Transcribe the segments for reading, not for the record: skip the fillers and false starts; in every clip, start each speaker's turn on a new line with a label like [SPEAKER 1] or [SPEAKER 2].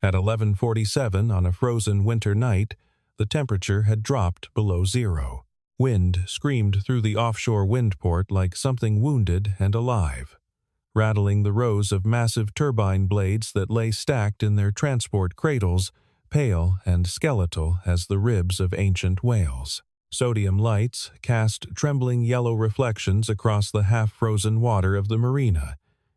[SPEAKER 1] At 11:47 on a frozen winter night, the temperature had dropped below zero. Wind screamed through the offshore windport like something wounded and alive, rattling the rows of massive turbine blades that lay stacked in their transport cradles, pale and skeletal as the ribs of ancient whales. Sodium lights cast trembling yellow reflections across the half-frozen water of the marina,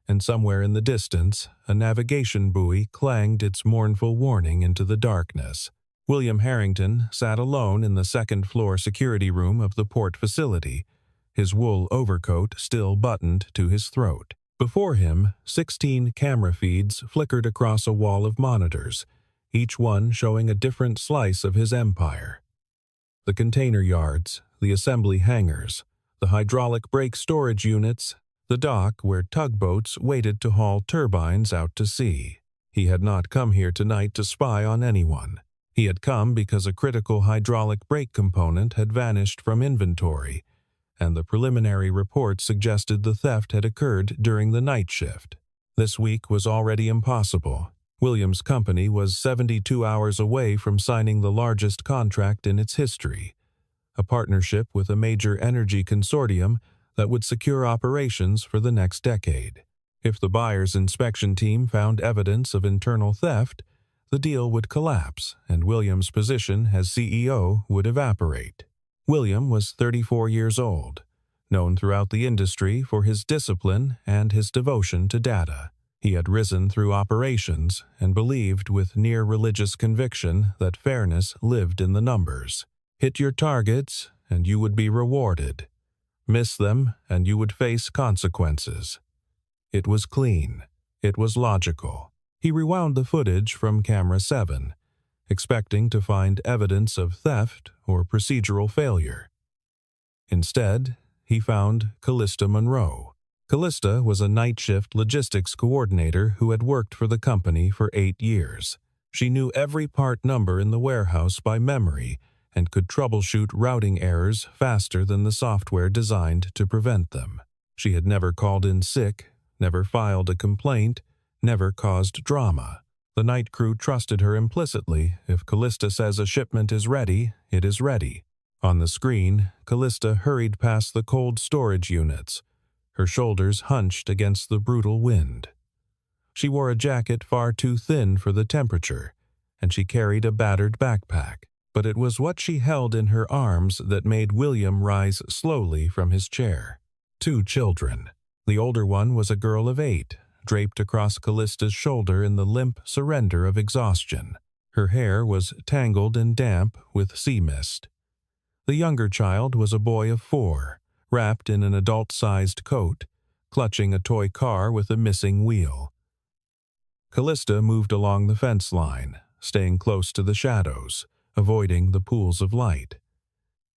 [SPEAKER 1] and somewhere in the distance, a navigation buoy clanged its mournful warning into the darkness. William Harrington sat alone in the second-floor security room of the port facility, his wool overcoat still buttoned to his throat. Before him, 16 camera feeds flickered across a wall of monitors, each one showing a different slice of his empire. The container yards, the assembly hangars, the hydraulic brake storage units, the dock where tugboats waited to haul turbines out to sea. He had not come here tonight to spy on anyone. He had come because a critical hydraulic brake component had vanished from inventory, and the preliminary report suggested the theft had occurred during the night shift. This week was already impossible. William's company was 72 hours away from signing the largest contract in its history, a partnership with a major energy consortium that would secure operations for the next decade. If the buyer's inspection team found evidence of internal theft, the deal would collapse and William's position as CEO would evaporate. William was 34 years old, known throughout the industry for his discipline and his devotion to data. He had risen through operations and believed with near-religious conviction that fairness lived in the numbers. Hit your targets and you would be rewarded. Miss them and you would face consequences. It was clean. It was logical. He rewound the footage from camera 7, expecting to find evidence of theft or procedural failure. Instead, he found Callista Monroe. Callista was a night shift logistics coordinator who had worked for the company for 8 years. She knew every part number in the warehouse by memory and could troubleshoot routing errors faster than the software designed to prevent them. She had never called in sick, never filed a complaint, never caused drama. The night crew trusted her implicitly. If Callista says a shipment is ready, it is ready. On the screen, Callista hurried past the cold storage units, her shoulders hunched against the brutal wind. She wore a jacket far too thin for the temperature, and she carried a battered backpack. But it was what she held in her arms that made William rise slowly from his chair. 2 children. The older one was a girl of 8, draped across Callista's shoulder in the limp surrender of exhaustion. Her hair was tangled and damp with sea mist. The younger child was a boy of 4, wrapped in an adult-sized coat, clutching a toy car with a missing wheel. Callista moved along the fence line, staying close to the shadows, avoiding the pools of light.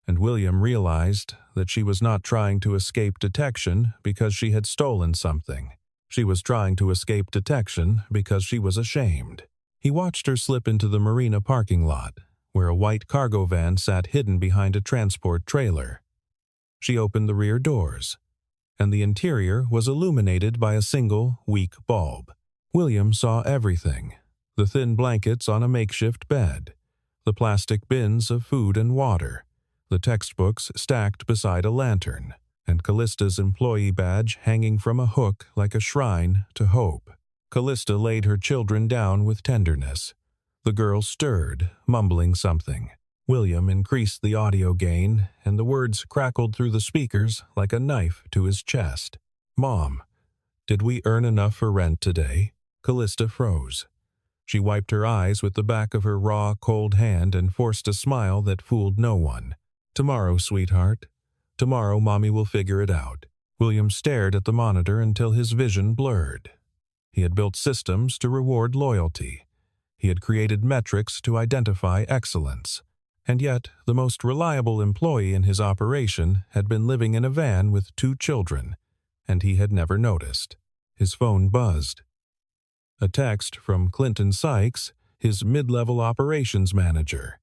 [SPEAKER 1] And William realized that she was not trying to escape detection because she had stolen something. She was trying to escape detection because she was ashamed. He watched her slip into the marina parking lot, where a white cargo van sat hidden behind a transport trailer. She opened the rear doors, and the interior was illuminated by a single, weak bulb. William saw everything: the thin blankets on a makeshift bed, the plastic bins of food and water, the textbooks stacked beside a lantern, and Callista's employee badge hanging from a hook like a shrine to hope. Callista laid her children down with tenderness. The girl stirred, mumbling something. William increased the audio gain, and the words crackled through the speakers like a knife to his chest. "Mom, did we earn enough for rent today?" Callista froze. She wiped her eyes with the back of her raw, cold hand and forced a smile that fooled no one. "Tomorrow, sweetheart. Tomorrow Mommy will figure it out." William stared at the monitor until his vision blurred. He had built systems to reward loyalty. He had created metrics to identify excellence. And yet, the most reliable employee in his operation had been living in a van with 2 children, and he had never noticed. His phone buzzed. A text from Clinton Sykes, his mid-level operations manager.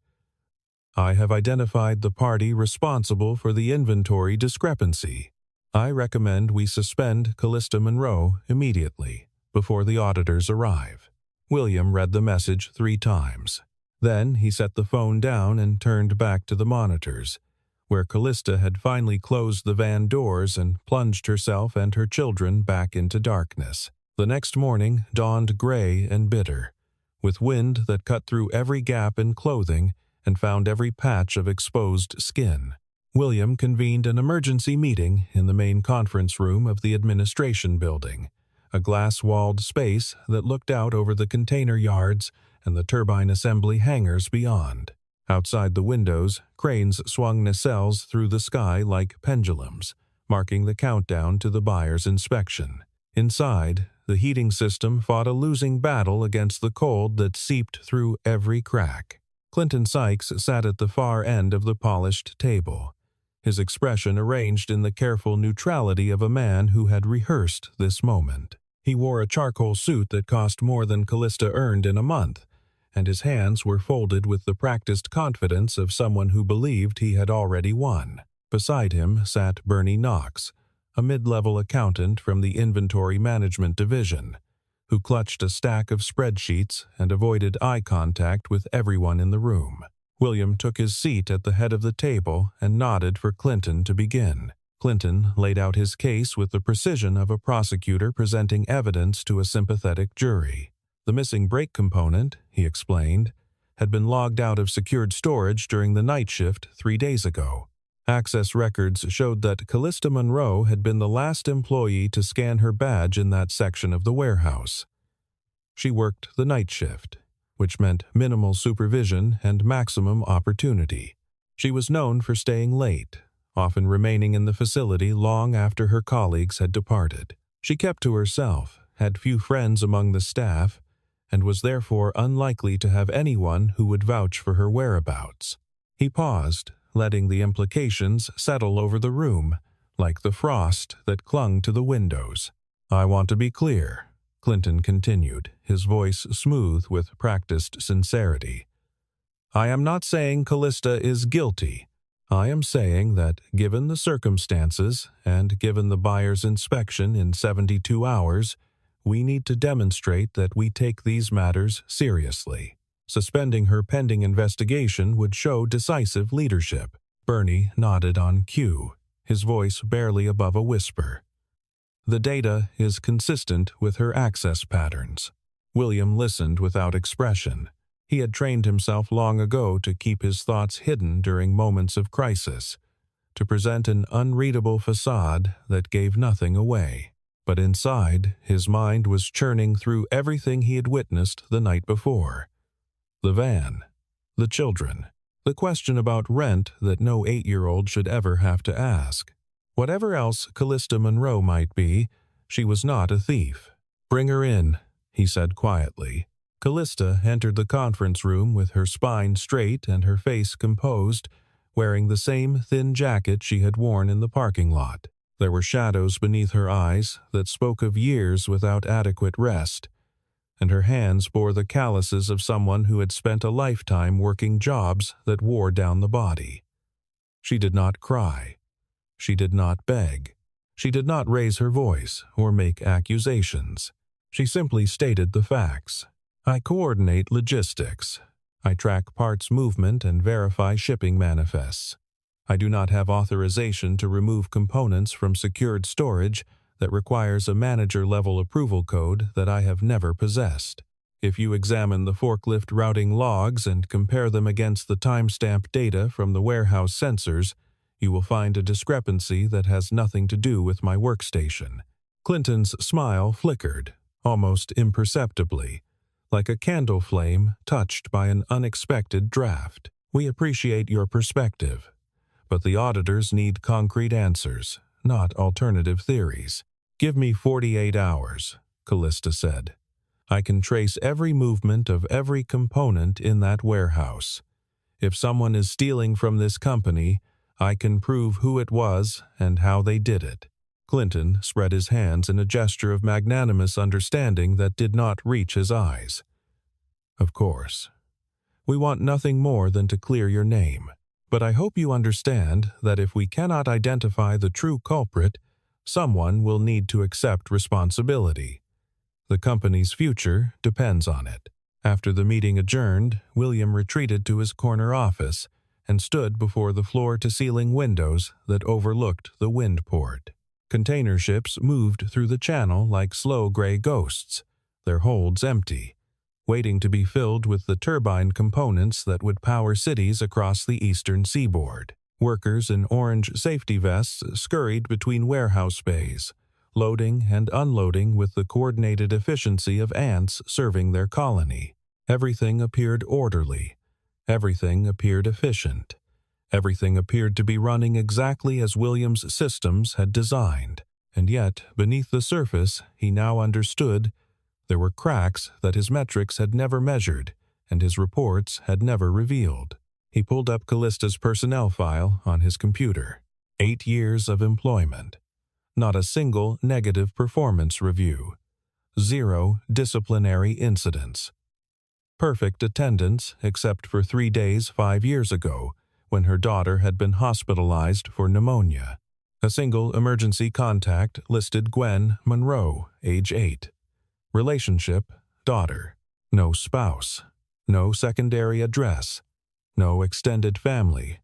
[SPEAKER 1] "I have identified the party responsible for the inventory discrepancy. I recommend we suspend Callista Monroe immediately, before the auditors arrive." William read the message 3 times. Then he set the phone down and turned back to the monitors, where Callista had finally closed the van doors and plunged herself and her children back into darkness. The next morning dawned gray and bitter, with wind that cut through every gap in clothing and found every patch of exposed skin. William convened an emergency meeting in the main conference room of the administration building, a glass-walled space that looked out over the container yards and the turbine assembly hangars beyond. Outside the windows, cranes swung nacelles through the sky like pendulums, marking the countdown to the buyer's inspection. Inside, the heating system fought a losing battle against the cold that seeped through every crack. Clinton Sykes sat at the far end of the polished table, his expression arranged in the careful neutrality of a man who had rehearsed this moment. He wore a charcoal suit that cost more than Callista earned in a month, and his hands were folded with the practiced confidence of someone who believed he had already won. Beside him sat Bernie Knox, a mid-level accountant from the Inventory Management Division, who clutched a stack of spreadsheets and avoided eye contact with everyone in the room. William took his seat at the head of the table and nodded for Clinton to begin. Clinton laid out his case with the precision of a prosecutor presenting evidence to a sympathetic jury. The missing brake component, he explained, had been logged out of secured storage during the night shift 3 days ago. Access records showed that Callista Monroe had been the last employee to scan her badge in that section of the warehouse. She worked the night shift, which meant minimal supervision and maximum opportunity. She was known for staying late, often remaining in the facility long after her colleagues had departed. She kept to herself, had few friends among the staff, and was therefore unlikely to have anyone who would vouch for her whereabouts. He paused, letting the implications settle over the room, like the frost that clung to the windows. "I want to be clear," Clinton continued, his voice smooth with practiced sincerity. "I am not saying Callista is guilty. I am saying that, given the circumstances and given the buyer's inspection in 72 hours, we need to demonstrate that we take these matters seriously. Suspending her pending investigation would show decisive leadership." Bernie nodded on cue, his voice barely above a whisper. "The data is consistent with her access patterns." William listened without expression. He had trained himself long ago to keep his thoughts hidden during moments of crisis, to present an unreadable facade that gave nothing away. But inside, his mind was churning through everything he had witnessed the night before. The van, the children, the question about rent that no 8-year-old should ever have to ask. Whatever else Callista Monroe might be, she was not a thief. "Bring her in," he said quietly. Callista entered the conference room with her spine straight and her face composed, wearing the same thin jacket she had worn in the parking lot. There were shadows beneath her eyes that spoke of years without adequate rest, and her hands bore the calluses of someone who had spent a lifetime working jobs that wore down the body. She did not cry. She did not beg. She did not raise her voice or make accusations. She simply stated the facts. "I coordinate logistics. I track parts movement and verify shipping manifests. I do not have authorization to remove components from secured storage that requires a manager-level approval code that I have never possessed. If you examine the forklift routing logs and compare them against the timestamp data from the warehouse sensors, you will find a discrepancy that has nothing to do with my workstation." Clinton's smile flickered, almost imperceptibly, like a candle flame touched by an unexpected draft. "We appreciate your perspective, but the auditors need concrete answers, not alternative theories." "Give me 48 hours, Callista said. "I can trace every movement of every component in that warehouse. If someone is stealing from this company, I can prove who it was and how they did it." Clinton spread his hands in a gesture of magnanimous understanding that did not reach his eyes. "Of course. We want nothing more than to clear your name. But I hope you understand that if we cannot identify the true culprit, someone will need to accept responsibility. The company's future depends on it. After the meeting adjourned, William retreated to his corner office and stood before the floor-to-ceiling windows that overlooked the wind port. Container ships moved through the channel like slow gray ghosts, their holds empty, waiting to be filled with the turbine components that would power cities across the eastern seaboard. Workers in orange safety vests scurried between warehouse bays, loading and unloading with the coordinated efficiency of ants serving their colony. Everything appeared orderly. Everything appeared efficient. Everything appeared to be running exactly as William's systems had designed. And yet, beneath the surface, he now understood there were cracks that his metrics had never measured and his reports had never revealed. He pulled up Callista's personnel file on his computer. 8 years of employment. Not a single negative performance review. 0 disciplinary incidents. Perfect attendance except for 3 days 5 years ago when her daughter had been hospitalized for pneumonia. A single emergency contact listed Gwen Monroe, age 8. Relationship, daughter. No spouse. No secondary address. No extended family.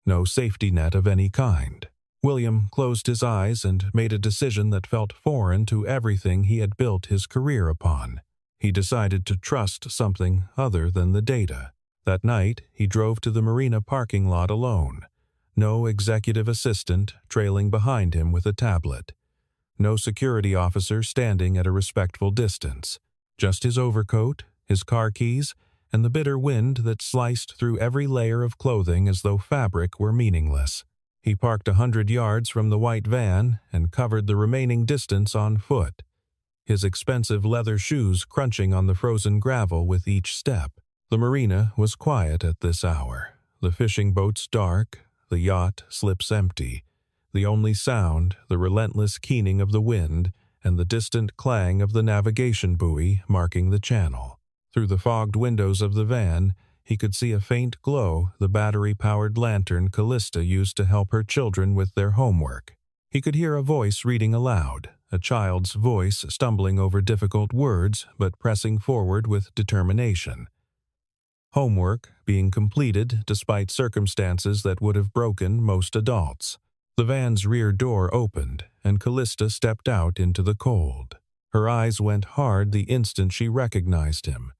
[SPEAKER 1] No safety net of any kind. William closed his eyes and made a decision that felt foreign to everything he had built his career upon. He decided to trust something other than the data. That night, he drove to the marina parking lot alone. No executive assistant trailing behind him with a tablet. No security officer standing at a respectful distance. Just his overcoat, his car keys, and the bitter wind that sliced through every layer of clothing as though fabric were meaningless. He parked 100 yards from the white van and covered the remaining distance on foot, his expensive leather shoes crunching on the frozen gravel with each step. The marina was quiet at this hour, the fishing boats dark, the yacht slips empty. The only sound, the relentless keening of the wind and the distant clang of the navigation buoy marking the channel. Through the fogged windows of the van, he could see a faint glow the battery-powered lantern Callista used to help her children with their homework. He could hear a voice reading aloud, a child's voice stumbling over difficult words but pressing forward with determination. Homework being completed despite circumstances that would have broken most adults. The van's rear door opened, and Callista stepped out into the cold. Her eyes went hard the instant she recognized him,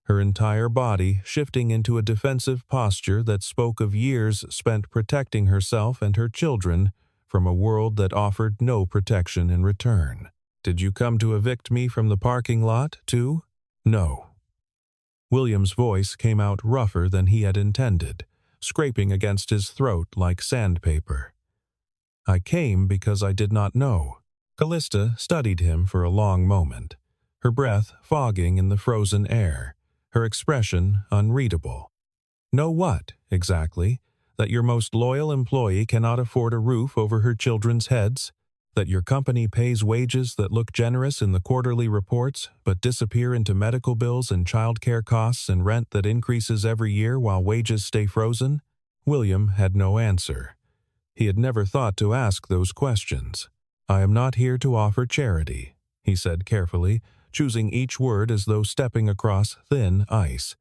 [SPEAKER 1] her entire body shifting into a defensive posture that spoke of years spent protecting herself and her children from a world that offered no protection in return. "Did you come to evict me from the parking lot, too?" "No." William's voice came out rougher than he had intended, scraping against his throat like sandpaper. "I came because I did not know." Callista studied him for a long moment, her breath fogging in the frozen air, her expression unreadable. "Know what, exactly? That your most loyal employee cannot afford a roof over her children's heads? That your company pays wages that look generous in the quarterly reports but disappear into medical bills and childcare costs and rent that increases every year while wages stay frozen?" William had no answer. He had never thought to ask those questions. "I am not here to offer charity," he said carefully, choosing each word as though stepping across thin ice.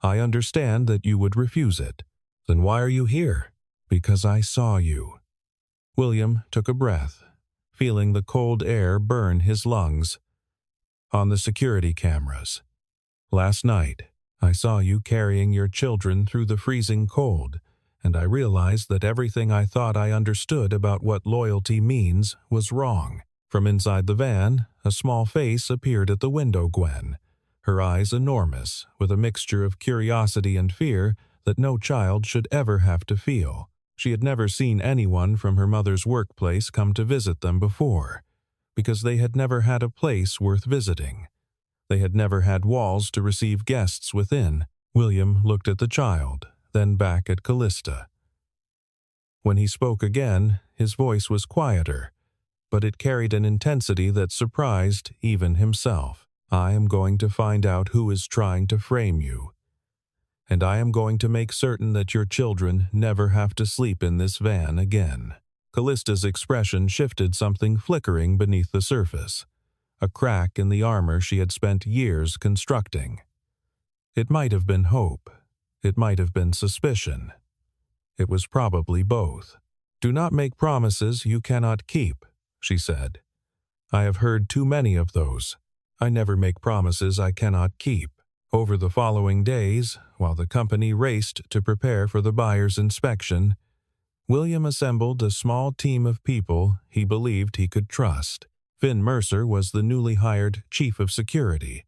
[SPEAKER 1] "I understand that you would refuse it. Then why are you here?" "Because I saw you." William took a breath, feeling the cold air burn his lungs. "On the security cameras. Last night, I saw you carrying your children through the freezing cold, and I realized that everything I thought I understood about what loyalty means was wrong." From inside the van, a small face appeared at the window. Gwen, her eyes enormous, with a mixture of curiosity and fear that no child should ever have to feel. She had never seen anyone from her mother's workplace come to visit them before, because they had never had a place worth visiting. They had never had walls to receive guests within. William looked at the child, then back at Callista. When he spoke again, his voice was quieter, but it carried an intensity that surprised even himself. "I am going to find out who is trying to frame you. And I am going to make certain that your children never have to sleep in this van again." Callista's expression shifted, something flickering beneath the surface. a crack in the armor she had spent years constructing. It might have been hope. It might have been suspicion. It was probably both. "Do not make promises you cannot keep," she said. "I have heard too many of those. I never make promises I cannot keep." Over the following days, while the company raced to prepare for the buyer's inspection, William assembled a small team of people he believed he could trust. Finn Mercer was the newly hired chief of security,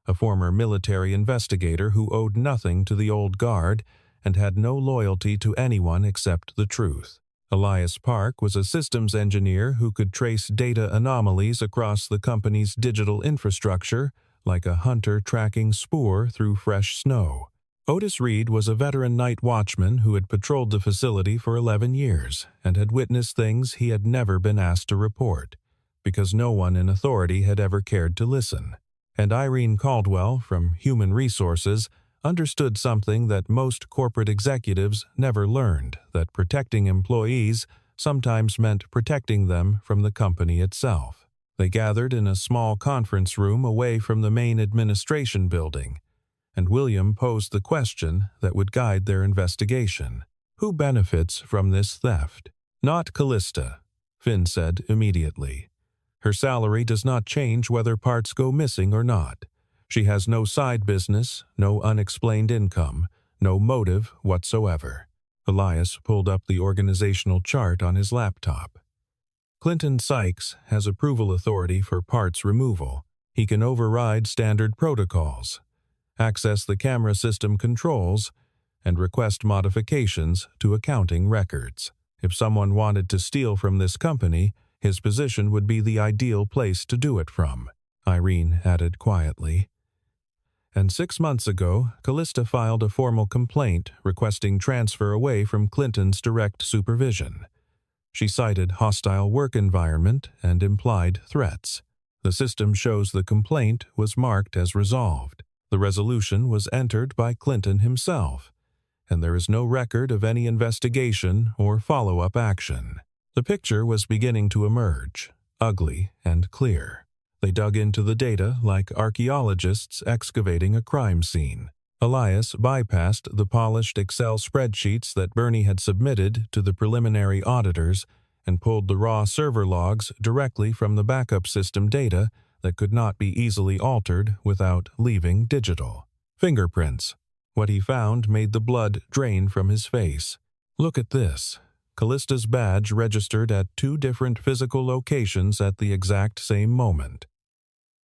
[SPEAKER 1] a former military investigator who owed nothing to the old guard and had no loyalty to anyone except the truth. Elias Park was a systems engineer who could trace data anomalies across the company's digital infrastructure like a hunter tracking spoor through fresh snow. Otis Reed was a veteran night watchman who had patrolled the facility for 11 years and had witnessed things he had never been asked to report, because no one in authority had ever cared to listen. And Irene Caldwell, from Human Resources, understood something that most corporate executives never learned, that protecting employees sometimes meant protecting them from the company itself. They gathered in a small conference room away from the main administration building, and William posed the question that would guide their investigation. "Who benefits from this theft?" "Not Callista," Finn said immediately. "Her salary does not change whether parts go missing or not. She has no side business, no unexplained income, no motive whatsoever." Elias pulled up the organizational chart on his laptop. "Clinton Sykes has approval authority for parts removal. He can override standard protocols, access the camera system controls, and request modifications to accounting records. If someone wanted to steal from this company, his position would be the ideal place to do it from," Irene added quietly. "And 6 months ago, Callista filed a formal complaint requesting transfer away from Clinton's direct supervision. She cited hostile work environment and implied threats. The system shows the complaint was marked as resolved. The resolution was entered by Clinton himself, and there is no record of any investigation or follow-up action." The picture was beginning to emerge, ugly and clear. They dug into the data like archaeologists excavating a crime scene. Elias bypassed the polished Excel spreadsheets that Bernie had submitted to the preliminary auditors and pulled the raw server logs directly from the backup system data that could not be easily altered without leaving digital. Fingerprints. What he found made the blood drain from his face. "Look at this. Callista's badge registered at 2 different physical locations at the exact same moment.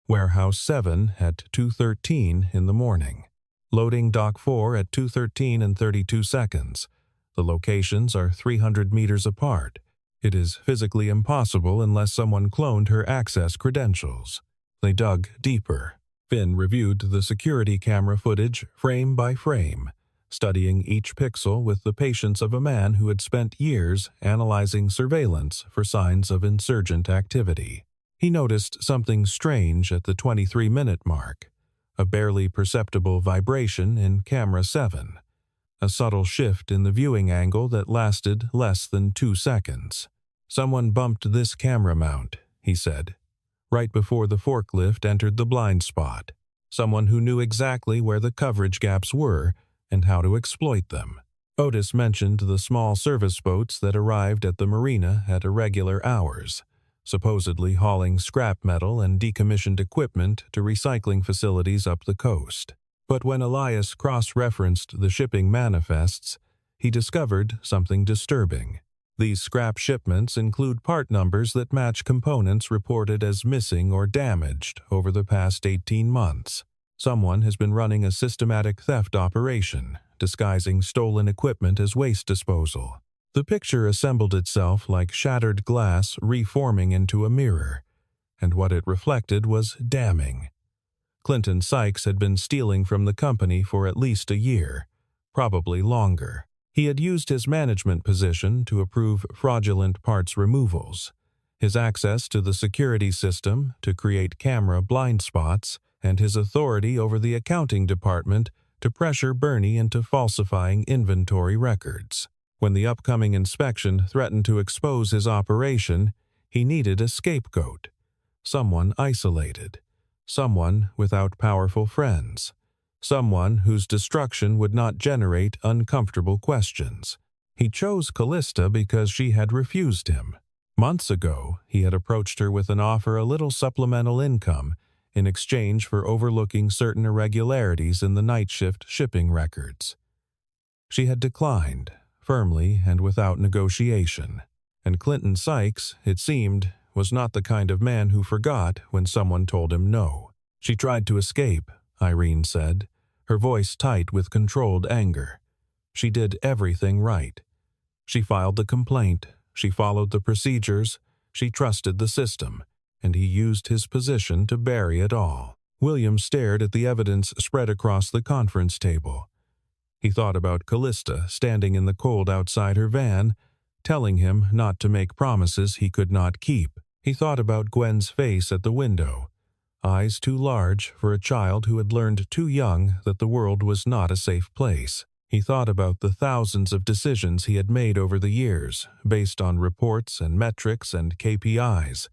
[SPEAKER 1] Warehouse 7 at 2:13 in the morning. Loading Dock 4 at 2:13 and 32 seconds. The locations are 300 meters apart. It is physically impossible unless someone cloned her access credentials." They dug deeper. Finn reviewed the security camera footage frame by frame, studying each pixel with the patience of a man who had spent years analyzing surveillance for signs of insurgent activity. He noticed something strange at the 23-minute mark. A barely perceptible vibration in camera 7, a subtle shift in the viewing angle that lasted less than 2 seconds. "Someone bumped this camera mount," he said, "right before the forklift entered the blind spot. Someone who knew exactly where the coverage gaps were and how to exploit them." Otis mentioned the small service boats that arrived at the marina at irregular hours, supposedly hauling scrap metal and decommissioned equipment to recycling facilities up the coast. But when Elias cross-referenced the shipping manifests, he discovered something disturbing. These scrap shipments include part numbers that match components reported as missing or damaged over the past 18 months. Someone has been running a systematic theft operation, disguising stolen equipment as waste disposal. The picture assembled itself like shattered glass reforming into a mirror, and what it reflected was damning. Clinton Sykes had been stealing from the company for at least a year, probably longer. He had used his management position to approve fraudulent parts removals, his access to the security system to create camera blind spots, and his authority over the accounting department to pressure Bernie into falsifying inventory records. When the upcoming inspection threatened to expose his operation, he needed a scapegoat. someone isolated, someone without powerful friends, someone whose destruction would not generate uncomfortable questions. He chose Callista because she had refused him. Months ago, he had approached her with an offer a little supplemental income in exchange for overlooking certain irregularities in the night shift shipping records. She had declined, firmly and without negotiation, and Clinton Sykes, it seemed, was not the kind of man who forgot when someone told him no. She tried to escape, Irene said, her voice tight with controlled anger. She did everything right. She filed the complaint, she followed the procedures, she trusted the system, and he used his position to bury it all. William stared at the evidence spread across the conference table. He thought about Callista standing in the cold outside her van, telling him not to make promises he could not keep. He thought about Gwen's face at the window, eyes too large for a child who had learned too young that the world was not a safe place. He thought about the thousands of decisions he had made over the years, based on reports and metrics and KPIs,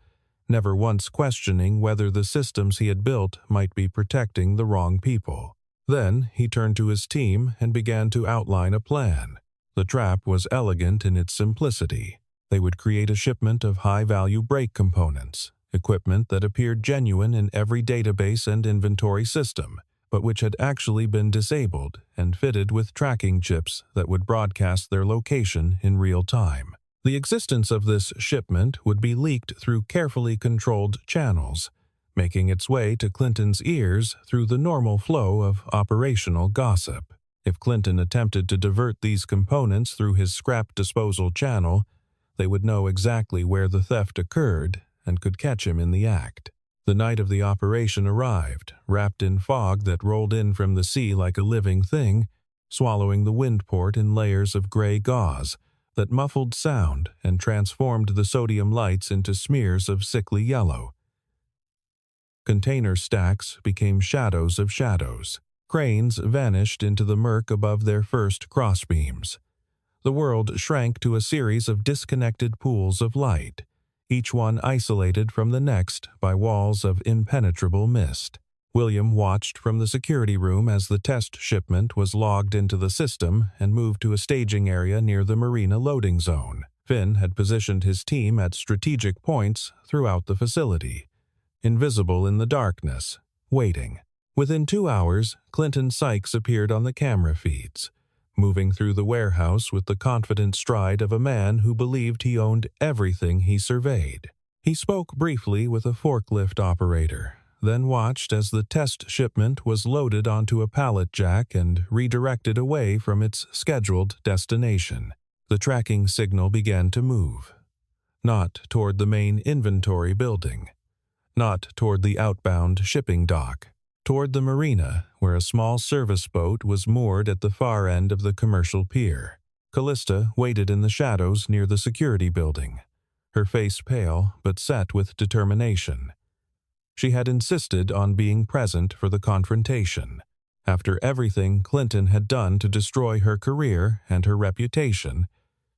[SPEAKER 1] never once questioning whether the systems he had built might be protecting the wrong people. Then he turned to his team and began to outline a plan. The trap was elegant in its simplicity. They would create a shipment of high-value brake components, equipment that appeared genuine in every database and inventory system, but which had actually been disabled and fitted with tracking chips that would broadcast their location in real time. The existence of this shipment would be leaked through carefully controlled channels, making its way to Clinton's ears through the normal flow of operational gossip. If Clinton attempted to divert these components through his scrap disposal channel, they would know exactly where the theft occurred and could catch him in the act. The night of the operation arrived, wrapped in fog that rolled in from the sea like a living thing, swallowing the windport in layers of gray gauze that muffled sound and transformed the sodium lights into smears of sickly yellow. Container stacks became shadows of shadows. Cranes vanished into the murk above their first crossbeams. The world shrank to a series of disconnected pools of light, each one isolated from the next by walls of impenetrable mist. William watched from the security room as the test shipment was logged into the system and moved to a staging area near the marina loading zone. Finn had positioned his team at strategic points throughout the facility, invisible in the darkness, waiting. Within 2 hours, Clinton Sykes appeared on the camera feeds, moving through the warehouse with the confident stride of a man who believed he owned everything he surveyed. He spoke briefly with a forklift operator, then watched as the test shipment was loaded onto a pallet jack and redirected away from its scheduled destination. The tracking signal began to move, not toward the main inventory building, not toward the outbound shipping dock, toward the marina, where a small service boat was moored at the far end of the commercial pier. Callista waited in the shadows near the security building, her face pale but set with determination. She had insisted on being present for the confrontation. After everything Clinton had done to destroy her career and her reputation,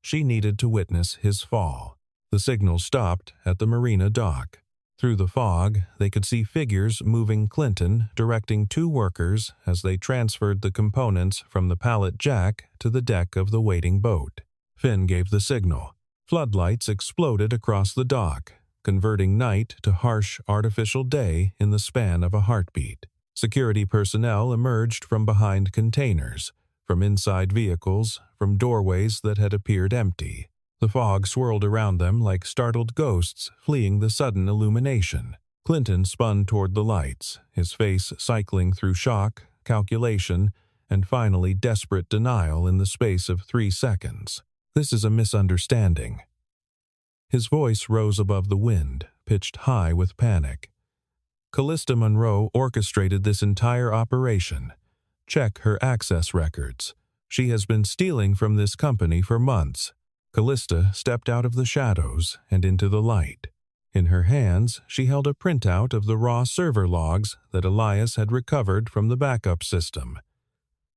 [SPEAKER 1] she needed to witness his fall. The signal stopped at the marina dock. Through the fog, they could see figures moving Clinton, directing 2 workers as they transferred the components from the pallet jack to the deck of the waiting boat. Finn gave the signal. Floodlights exploded across the dock, converting night to harsh artificial day in the span of a heartbeat. Security personnel emerged from behind containers, from inside vehicles, from doorways that had appeared empty. The fog swirled around them like startled ghosts fleeing the sudden illumination. Clinton spun toward the lights, his face cycling through shock, calculation, and finally desperate denial in the space of 3 seconds. "This is a misunderstanding." His voice rose above the wind, pitched high with panic. "Callista Monroe orchestrated this entire operation. Check her access records. She has been stealing from this company for months." Callista stepped out of the shadows and into the light. In her hands, she held a printout of the raw server logs that Elias had recovered from the backup system.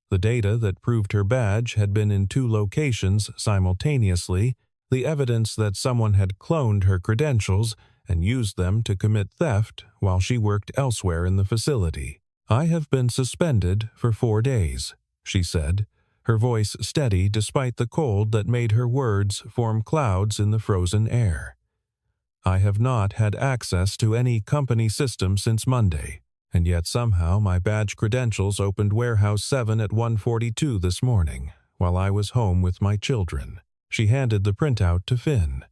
[SPEAKER 1] The data that proved her badge had been in 2 locations simultaneously, the evidence that someone had cloned her credentials and used them to commit theft while she worked elsewhere in the facility. "I have been suspended for 4 days," she said, her voice steady despite the cold that made her words form clouds in the frozen air. "I have not had access to any company system since Monday, and yet somehow my badge credentials opened Warehouse 7 at 1:42 this morning, while I was home with my children." She handed the printout to Finn.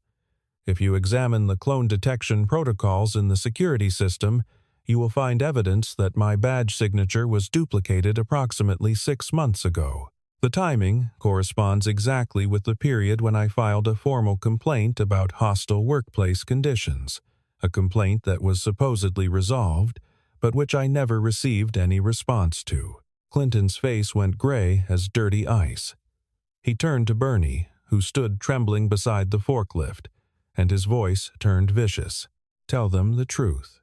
[SPEAKER 1] "If you examine the clone detection protocols in the security system, you will find evidence that my badge signature was duplicated approximately 6 months ago. The timing corresponds exactly with the period when I filed a formal complaint about hostile workplace conditions, a complaint that was supposedly resolved, but which I never received any response to." Clinton's face went gray as dirty ice. He turned to Bernie, who stood trembling beside the forklift, and his voice turned vicious. "Tell them the truth.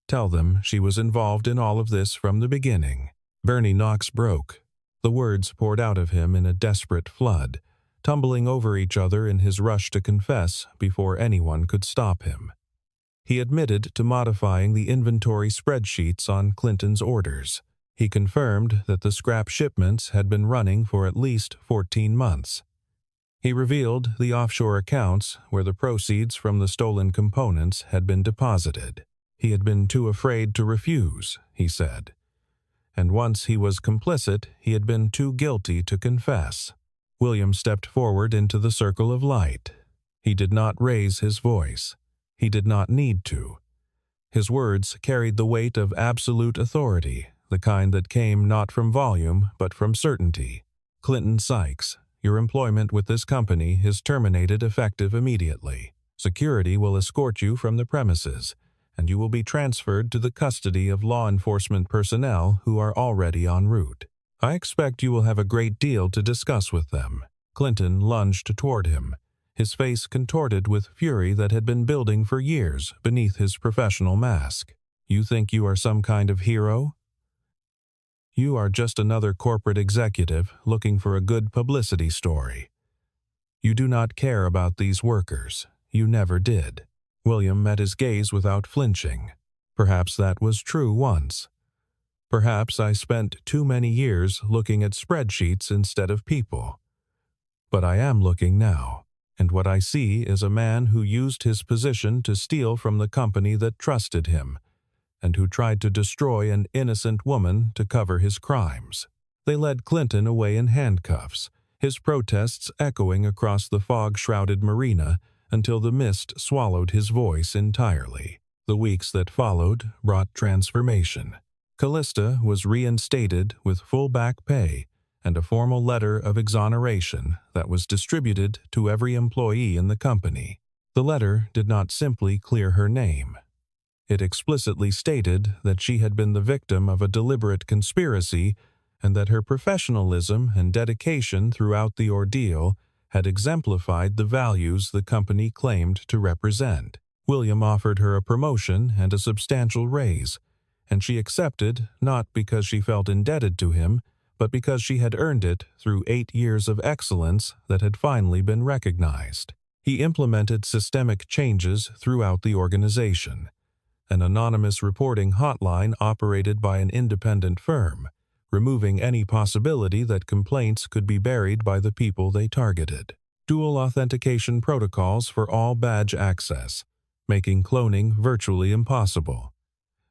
[SPEAKER 1] Tell them she was involved in all of this from the beginning." Bernie Knox broke. The words poured out of him in a desperate flood, tumbling over each other in his rush to confess before anyone could stop him. He admitted to modifying the inventory spreadsheets on Clinton's orders. He confirmed that the scrap shipments had been running for at least 14 months. He revealed the offshore accounts where the proceeds from the stolen components had been deposited. He had been too afraid to refuse, he said. And once he was complicit, he had been too guilty to confess. William stepped forward into the circle of light. He did not raise his voice. He did not need to. His words carried the weight of absolute authority, the kind that came not from volume but from certainty. "Clinton Sykes, your employment with this company is terminated effective immediately. Security will escort you from the premises, and you will be transferred to the custody of law enforcement personnel who are already en route. I expect you will have a great deal to discuss with them." Clinton lunged toward him, his face contorted with fury that had been building for years beneath his professional mask. "You think you are some kind of hero? You are just another corporate executive looking for a good publicity story. You do not care about these workers. You never did." William met his gaze without flinching. "Perhaps that was true once. Perhaps I spent too many years looking at spreadsheets instead of people. But I am looking now, and what I see is a man who used his position to steal from the company that trusted him, and who tried to destroy an innocent woman to cover his crimes." They led Clinton away in handcuffs, his protests echoing across the fog-shrouded marina until the mist swallowed his voice entirely. The weeks that followed brought transformation. Callista was reinstated with full back pay and a formal letter of exoneration that was distributed to every employee in the company. The letter did not simply clear her name. It explicitly stated that she had been the victim of a deliberate conspiracy and that her professionalism and dedication throughout the ordeal had exemplified the values the company claimed to represent. William offered her a promotion and a substantial raise, and she accepted not because she felt indebted to him, but because she had earned it through 8 years of excellence that had finally been recognized. He implemented systemic changes throughout the organization. An anonymous reporting hotline operated by an independent firm, removing any possibility that complaints could be buried by the people they targeted. Dual authentication protocols for all badge access, making cloning virtually impossible.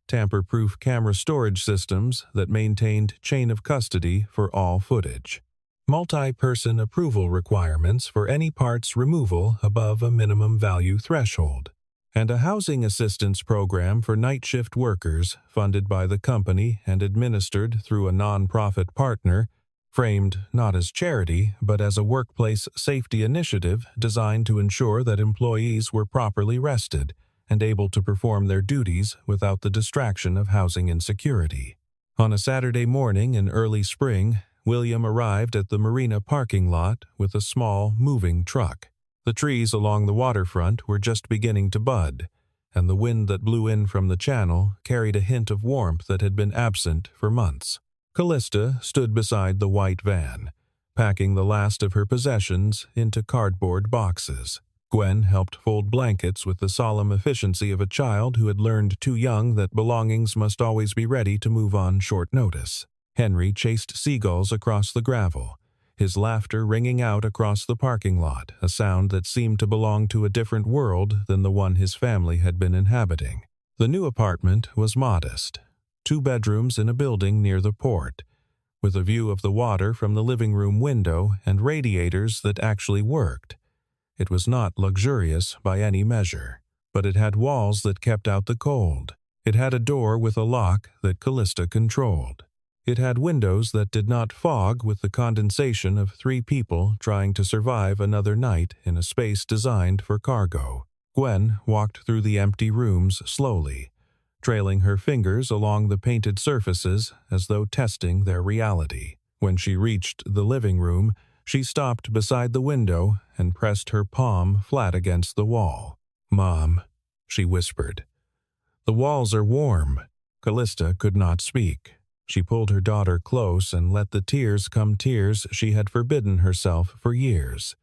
[SPEAKER 1] Tamper-proof camera storage systems that maintained chain of custody for all footage. Multi-person approval requirements for any parts removal above a minimum value threshold. And a housing assistance program for night shift workers funded by the company and administered through a non-profit partner, framed not as charity but as a workplace safety initiative designed to ensure that employees were properly rested and able to perform their duties without the distraction of housing insecurity. On a Saturday morning in early spring, William arrived at the marina parking lot with a small, moving truck. The trees along the waterfront were just beginning to bud, and the wind that blew in from the channel carried a hint of warmth that had been absent for months. Callista stood beside the white van, packing the last of her possessions into cardboard boxes. Gwen helped fold blankets with the solemn efficiency of a child who had learned too young that belongings must always be ready to move on short notice. Henry chased seagulls across the gravel, his laughter ringing out across the parking lot, a sound that seemed to belong to a different world than the one his family had been inhabiting. The new apartment was modest, 2 bedrooms in a building near the port, with a view of the water from the living room window and radiators that actually worked. It was not luxurious by any measure, but it had walls that kept out the cold. It had a door with a lock that Callista controlled. It had windows that did not fog with the condensation of 3 people trying to survive another night in a space designed for cargo. Gwen walked through the empty rooms slowly, trailing her fingers along the painted surfaces as though testing their reality. When she reached the living room, she stopped beside the window and pressed her palm flat against the wall. "Mom," she whispered. "The walls are warm." Callista could not speak. She pulled her daughter close and let the tears come, tears she had forbidden herself for years,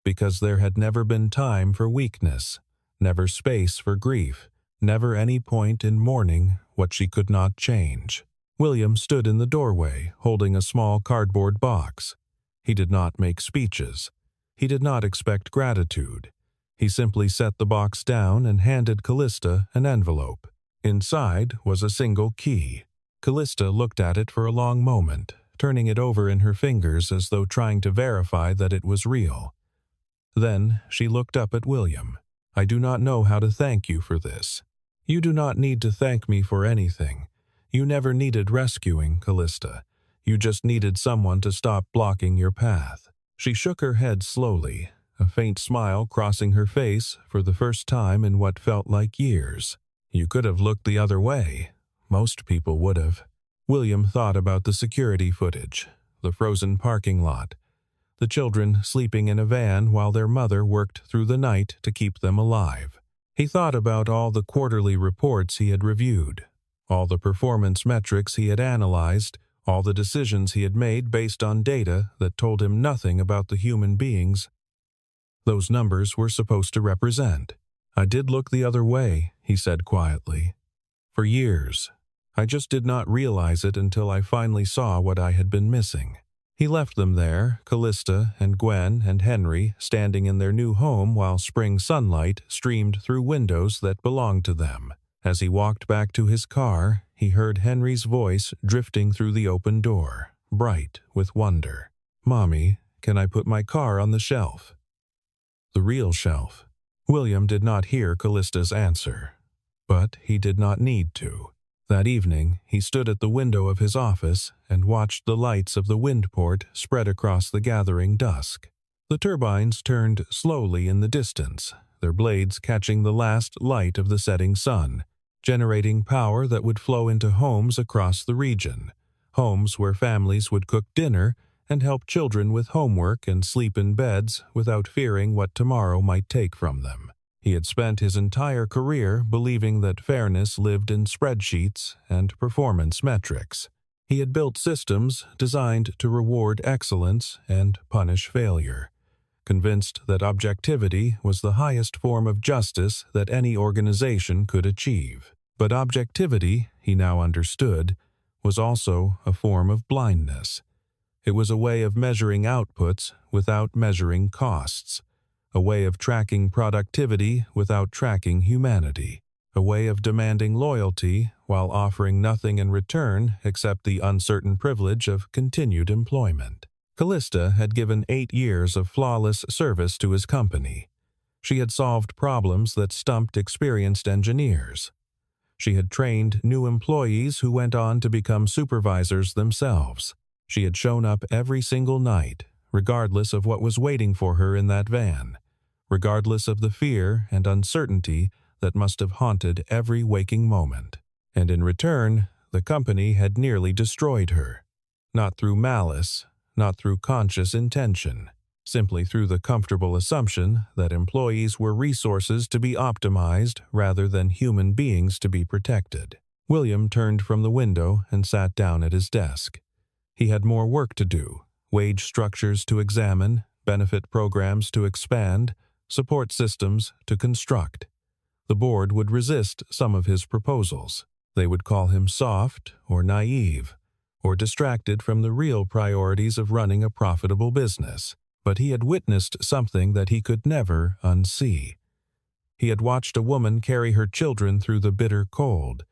[SPEAKER 1] because there had never been time for weakness, never space for grief, never any point in mourning what she could not change. William stood in the doorway, holding a small cardboard box. He did not make speeches. He did not expect gratitude. He simply set the box down and handed Callista an envelope. Inside was a single key. Callista looked at it for a long moment, turning it over in her fingers as though trying to verify that it was real. Then she looked up at William. "I do not know how to thank you for this." "You do not need to thank me for anything. You never needed rescuing, Callista. You just needed someone to stop blocking your path." She shook her head slowly, a faint smile crossing her face for the first time in what felt like years. "You could have looked the other way. Most people would have." William thought about the security footage, the frozen parking lot, the children sleeping in a van while their mother worked through the night to keep them alive. He thought about all the quarterly reports he had reviewed, all the performance metrics he had analyzed, all the decisions he had made based on data that told him nothing about the human beings those numbers were supposed to represent. "I did look the other way," he said quietly. "For years. I just did not realize it until I finally saw what I had been missing." He left them there, Callista and Gwen and Henry, standing in their new home while spring sunlight streamed through windows that belonged to them. As he walked back to his car, he heard Henry's voice drifting through the open door, bright with wonder. "Mommy, can I put my car on the shelf?" The real shelf. William did not hear Callista's answer, but he did not need to. That evening, he stood at the window of his office and watched the lights of the windport spread across the gathering dusk. The turbines turned slowly in the distance, their blades catching the last light of the setting sun, generating power that would flow into homes across the region, homes where families would cook dinner and help children with homework and sleep in beds without fearing what tomorrow might take from them. He had spent his entire career believing that fairness lived in spreadsheets and performance metrics. He had built systems designed to reward excellence and punish failure, convinced that objectivity was the highest form of justice that any organization could achieve. But objectivity, he now understood, was also a form of blindness. It was a way of measuring outputs without measuring costs, a way of tracking productivity without tracking humanity, a way of demanding loyalty while offering nothing in return except the uncertain privilege of continued employment. Callista had given 8 years of flawless service to his company. She had solved problems that stumped experienced engineers. She had trained new employees who went on to become supervisors themselves. She had shown up every single night, regardless of what was waiting for her in that van, regardless of the fear and uncertainty that must have haunted every waking moment. And in return, the company had nearly destroyed her, not through malice, not through conscious intention, simply through the comfortable assumption that employees were resources to be optimized rather than human beings to be protected. William turned from the window and sat down at his desk. He had more work to do, wage structures to examine, benefit programs to expand, support systems to construct. The board would resist some of his proposals. They would call him soft or naive, or distracted from the real priorities of running a profitable business. But he had witnessed something that he could never unsee. He had watched a woman carry her children through the bitter cold,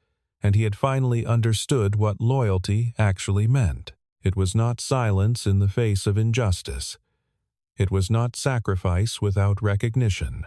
[SPEAKER 1] and he had finally understood what loyalty actually meant. It was not silence in the face of injustice. It was not sacrifice without recognition.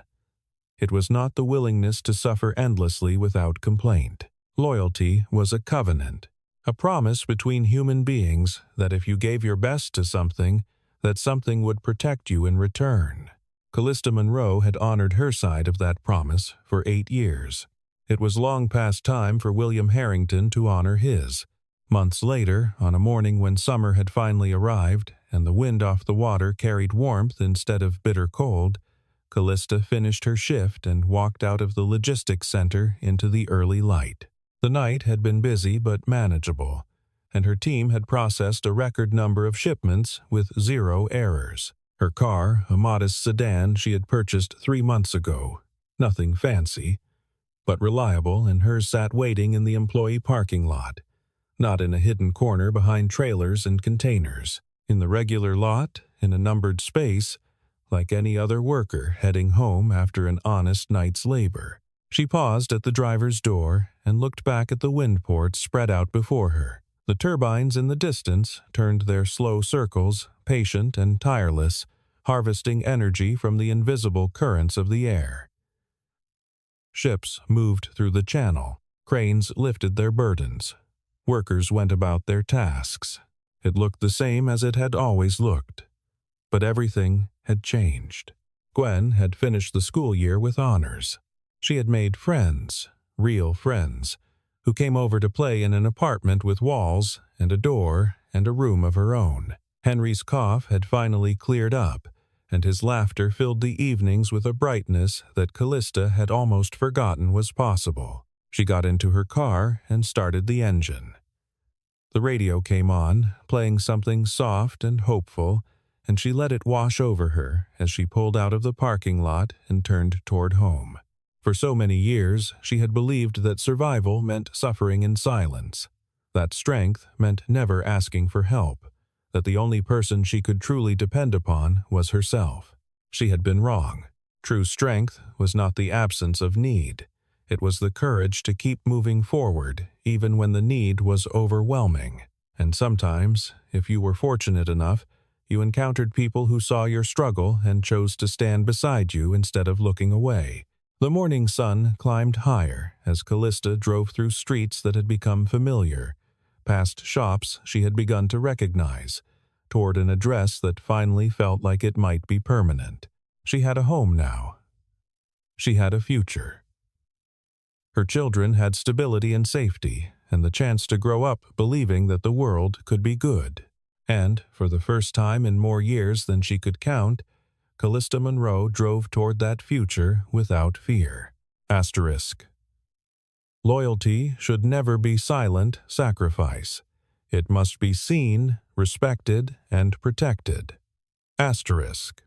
[SPEAKER 1] It was not the willingness to suffer endlessly without complaint. Loyalty was a covenant, a promise between human beings that if you gave your best to something, that something would protect you in return. Callista Monroe had honored her side of that promise for 8 years. It was long past time for William Harrington to honor his. Months later, on a morning when summer had finally arrived and the wind off the water carried warmth instead of bitter cold, Callista finished her shift and walked out of the logistics center into the early light. The night had been busy but manageable, and her team had processed a record number of shipments with 0 errors. Her car, a modest sedan she had purchased 3 months ago, nothing fancy, but reliable, and hers sat waiting in the employee parking lot, not in a hidden corner behind trailers and containers. In the regular lot, in a numbered space, like any other worker heading home after an honest night's labor. She paused at the driver's door and looked back at the wind ports spread out before her. The turbines in the distance turned their slow circles, patient and tireless, harvesting energy from the invisible currents of the air. Ships moved through the channel. Cranes lifted their burdens. Workers went about their tasks. It looked the same as it had always looked. But everything had changed. Gwen had finished the school year with honors. She had made friends, real friends, who came over to play in an apartment with walls and a door and a room of her own. Henry's cough had finally cleared up, and his laughter filled the evenings with a brightness that Callista had almost forgotten was possible. She got into her car and started the engine. The radio came on, playing something soft and hopeful, and she let it wash over her as she pulled out of the parking lot and turned toward home. For so many years, she had believed that survival meant suffering in silence, that strength meant never asking for help, that the only person she could truly depend upon was herself. She had been wrong. True strength was not the absence of need. It was the courage to keep moving forward, even when the need was overwhelming. And sometimes, if you were fortunate enough, you encountered people who saw your struggle and chose to stand beside you instead of looking away. The morning sun climbed higher as Callista drove through streets that had become familiar, past shops she had begun to recognize, toward an address that finally felt like it might be permanent. She had a home now. She had a future. Her children had stability and safety, and the chance to grow up believing that the world could be good. And, for the first time in more years than she could count, Callista Monroe drove toward that future without fear. Asterisk. Loyalty should never be silent sacrifice. It must be seen, respected, and protected. Asterisk.